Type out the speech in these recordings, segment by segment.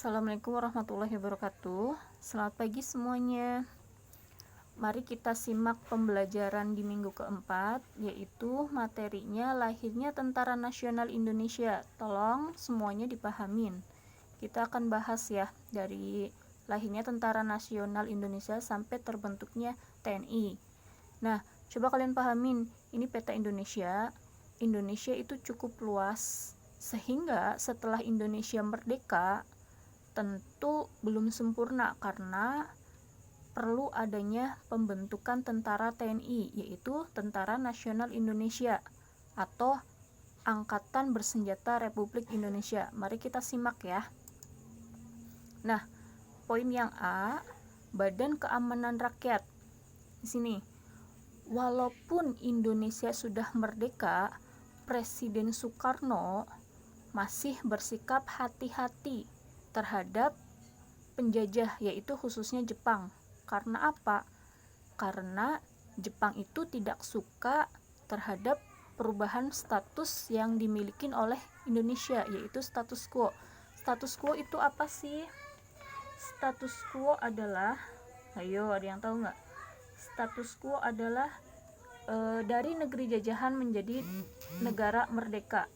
Assalamualaikum warahmatullahi wabarakatuh. Selamat pagi semuanya. Mari kita simak pembelajaran di minggu keempat, yaitu materinya lahirnya Tentara Nasional Indonesia. Tolong semuanya dipahamin. Kita akan bahas ya, dari lahirnya Tentara Nasional Indonesia sampai terbentuknya TNI. Nah, coba kalian pahamin, ini peta Indonesia. Indonesia itu cukup luas, sehingga setelah Indonesia merdeka, tentu belum sempurna karena perlu adanya pembentukan tentara TNI, yaitu Tentara Nasional Indonesia atau Angkatan Bersenjata Republik Indonesia. Mari kita simak ya. Nah, poin yang A, Badan Keamanan Rakyat. Di sini, walaupun Indonesia sudah merdeka, Presiden Soekarno masih bersikap hati-hati terhadap penjajah, yaitu khususnya Jepang. Karena apa? Karena Jepang itu tidak suka terhadap perubahan status yang dimiliki oleh Indonesia, yaitu status quo. Status quo itu apa sih? Status quo adalah, ayo ada yang tahu nggak? Status quo adalah dari negeri jajahan menjadi negara merdeka.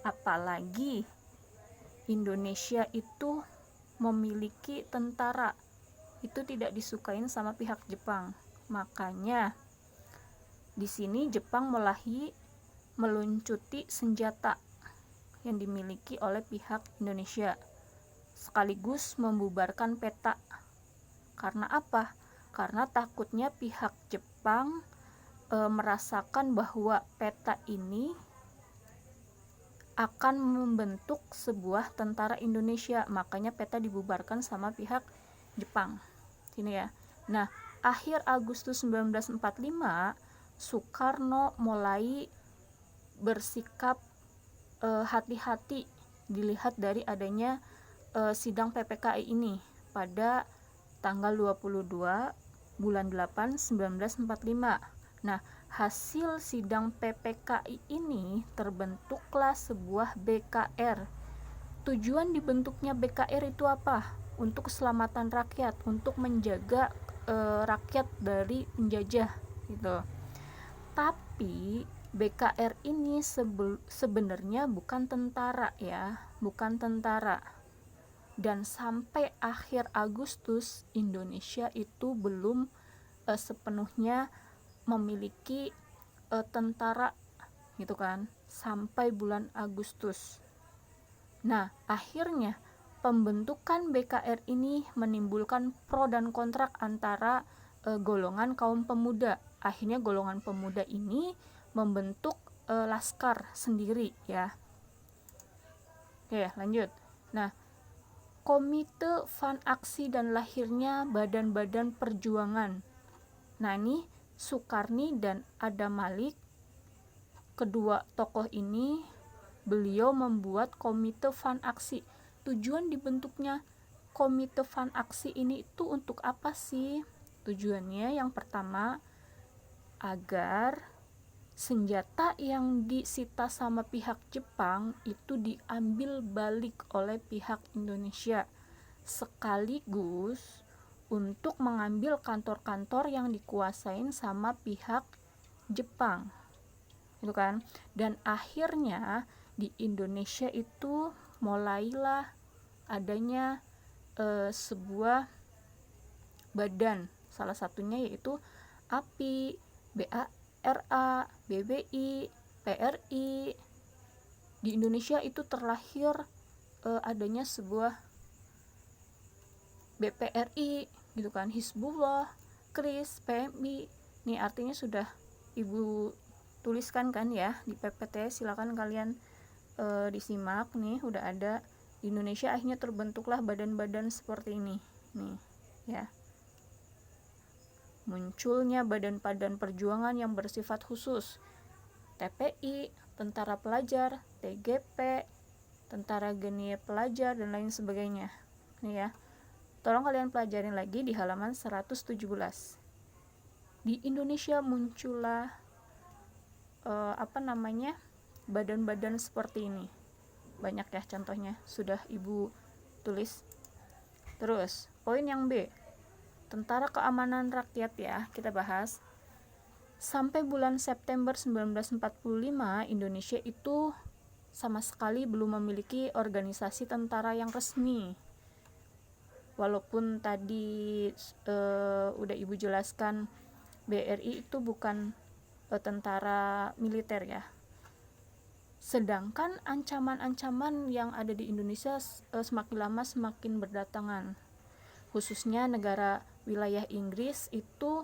Apalagi Indonesia itu memiliki tentara, itu tidak disukain sama pihak Jepang. Makanya di sini Jepang meluncuti senjata yang dimiliki oleh pihak Indonesia, sekaligus membubarkan peta. Karena apa? Karena takutnya pihak Jepang merasakan bahwa peta ini akan membentuk sebuah tentara Indonesia, makanya peta dibubarkan sama pihak Jepang. Sini ya. Nah, akhir Agustus 1945 Soekarno mulai bersikap hati-hati, dilihat dari adanya sidang PPKI ini pada tanggal 22 bulan 8 1945. Nah, hasil sidang PPKI ini terbentuklah sebuah BKR. Tujuan dibentuknya BKR itu apa? Untuk keselamatan rakyat, untuk menjaga rakyat dari penjajah gitu. Tapi BKR ini sebenarnya bukan tentara ya, bukan tentara. Dan sampai akhir Agustus Indonesia itu belum sepenuhnya memiliki tentara gitu kan, sampai bulan Agustus. Nah, akhirnya pembentukan BKR ini menimbulkan pro dan kontrak antara golongan kaum pemuda. Akhirnya golongan pemuda ini membentuk laskar sendiri ya. Oke, lanjut. Nah, Komite Van Aksi dan lahirnya badan-badan perjuangan. Nah, ini Sukarni dan Adam Malik, kedua tokoh ini, beliau membuat Komite Van Aksi. Tujuan dibentuknya Komite Van Aksi ini itu untuk apa sih? Tujuannya yang pertama, agar senjata yang disita sama pihak Jepang itu diambil balik oleh pihak Indonesia, sekaligus untuk mengambil kantor-kantor yang dikuasain sama pihak Jepang, itu kan. Dan akhirnya di Indonesia itu mulailah adanya sebuah badan, salah satunya yaitu API, BARA, BBI, PRI. Di Indonesia itu terlahir adanya sebuah BPRI gitu kan, Hizbullah, KRIS, PMI. Nih artinya sudah Ibu tuliskan kan ya di PPT, silakan kalian disimak nih, udah ada. Di Indonesia akhirnya terbentuklah badan-badan seperti ini nih ya. Munculnya badan-badan perjuangan yang bersifat khusus, TPI, Tentara Pelajar, TGP, Tentara Genia Pelajar, dan lain sebagainya nih ya. Tolong kalian pelajarin lagi di halaman 117. Di Indonesia muncullah badan-badan seperti ini. Banyak ya contohnya, sudah Ibu tulis. Terus poin yang B, Tentara Keamanan Rakyat ya, kita bahas. Sampai bulan September 1945 Indonesia itu sama sekali belum memiliki organisasi tentara yang resmi. Walaupun tadi udah Ibu jelaskan BRI itu bukan tentara militer ya. Sedangkan ancaman-ancaman yang ada di Indonesia semakin lama semakin berdatangan. Khususnya negara wilayah Inggris itu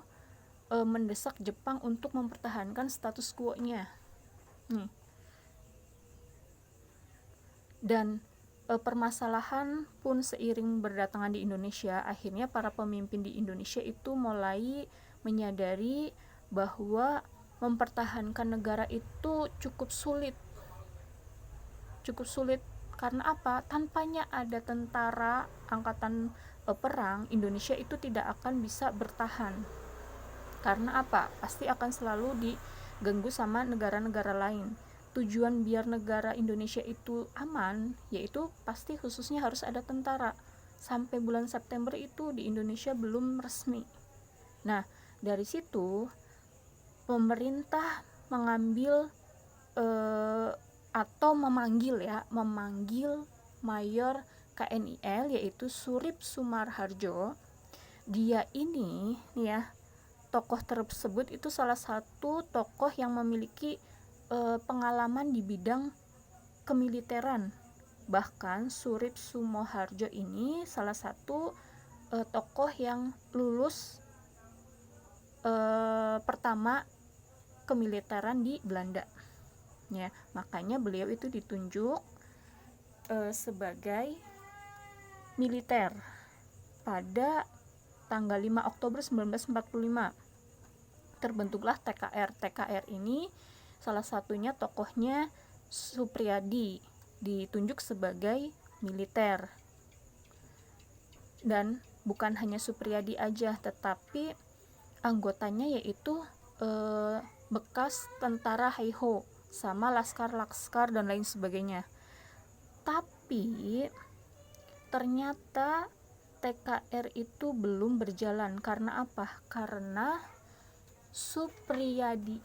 mendesak Jepang untuk mempertahankan status quo-nya. Dan permasalahan pun seiring berdatangan di Indonesia, akhirnya para pemimpin di Indonesia itu mulai menyadari bahwa mempertahankan negara itu cukup sulit. Karena apa? Tanpanya ada tentara angkatan perang, Indonesia itu tidak akan bisa bertahan. Karena apa? Pasti akan selalu diganggu sama negara-negara lain. Tujuan biar negara Indonesia itu aman, yaitu pasti khususnya harus ada tentara. Sampai bulan September itu di Indonesia belum resmi. Nah, dari situ pemerintah mengambil atau memanggil Mayor KNIL, yaitu Surip Sumarharjo. Dia ini ya, tokoh tersebut itu salah satu tokoh yang memiliki pengalaman di bidang kemiliteran. Bahkan Surip Sumarharjo ini salah satu tokoh yang lulus pertama kemiliteran di Belanda ya, makanya beliau itu ditunjuk sebagai militer pada tanggal 5 Oktober 1945. Terbentuklah TKR. TKR ini salah satunya tokohnya Supriyadi, ditunjuk sebagai militer. Dan bukan hanya Supriyadi aja, tetapi anggotanya yaitu bekas tentara Heiho sama laskar-laskar dan lain sebagainya. Tapi ternyata TKR itu belum berjalan. Karena apa? Karena Supriyadi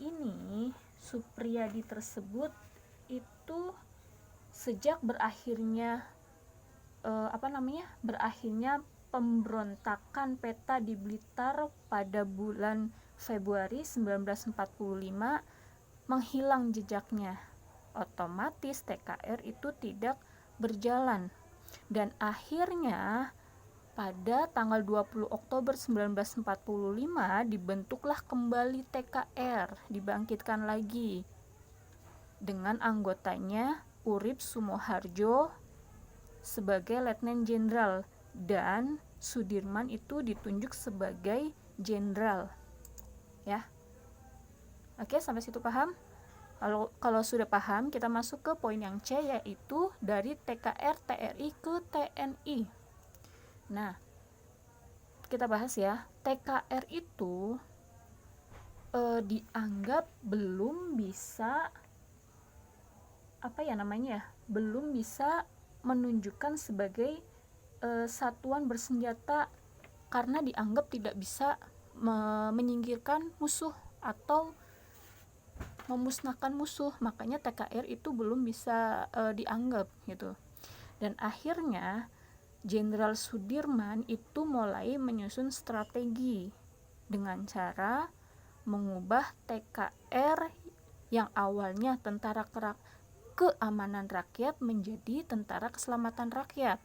tersebut itu sejak berakhirnya pemberontakan peta di Blitar pada bulan Februari 1945 menghilang jejaknya. Otomatis TKR itu tidak berjalan. Dan akhirnya pada tanggal 20 Oktober 1945 dibentuklah kembali TKR, dibangkitkan lagi dengan anggotanya Urip Sumoharjo sebagai Letnan Jenderal dan Sudirman itu ditunjuk sebagai jenderal. Ya. Oke, sampai situ paham? Kalau sudah paham, kita masuk ke poin yang C, yaitu dari TKR TRI ke TNI. Nah, kita bahas ya. TKR itu dianggap belum bisa belum bisa menunjukkan sebagai satuan bersenjata karena dianggap tidak bisa menyingkirkan musuh atau memusnahkan musuh. Makanya TKR itu belum bisa dianggap gitu. Dan akhirnya Jenderal Sudirman itu mulai menyusun strategi dengan cara mengubah TKR yang awalnya Tentara Keamanan Rakyat menjadi Tentara Keselamatan Rakyat.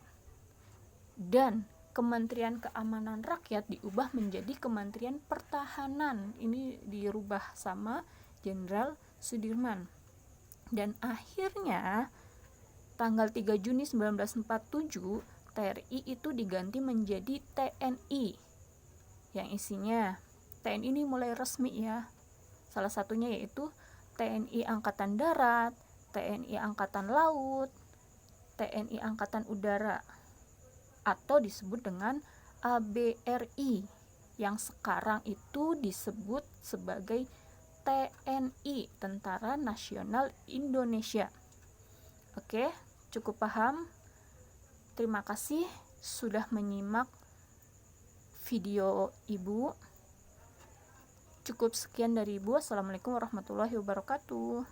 Dan Kementerian Keamanan Rakyat diubah menjadi Kementerian Pertahanan. Ini dirubah sama Jenderal Sudirman. Dan akhirnya tanggal 3 Juni 1947 TRI itu diganti menjadi TNI. Yang isinya TNI ini mulai resmi ya. Salah satunya yaitu TNI Angkatan Darat, TNI Angkatan Laut, TNI Angkatan Udara, atau disebut dengan ABRI yang sekarang itu disebut sebagai TNI, Tentara Nasional Indonesia. Oke, cukup paham? Terima kasih sudah menyimak video Ibu. Cukup sekian dari Ibu. Assalamualaikum warahmatullahi wabarakatuh.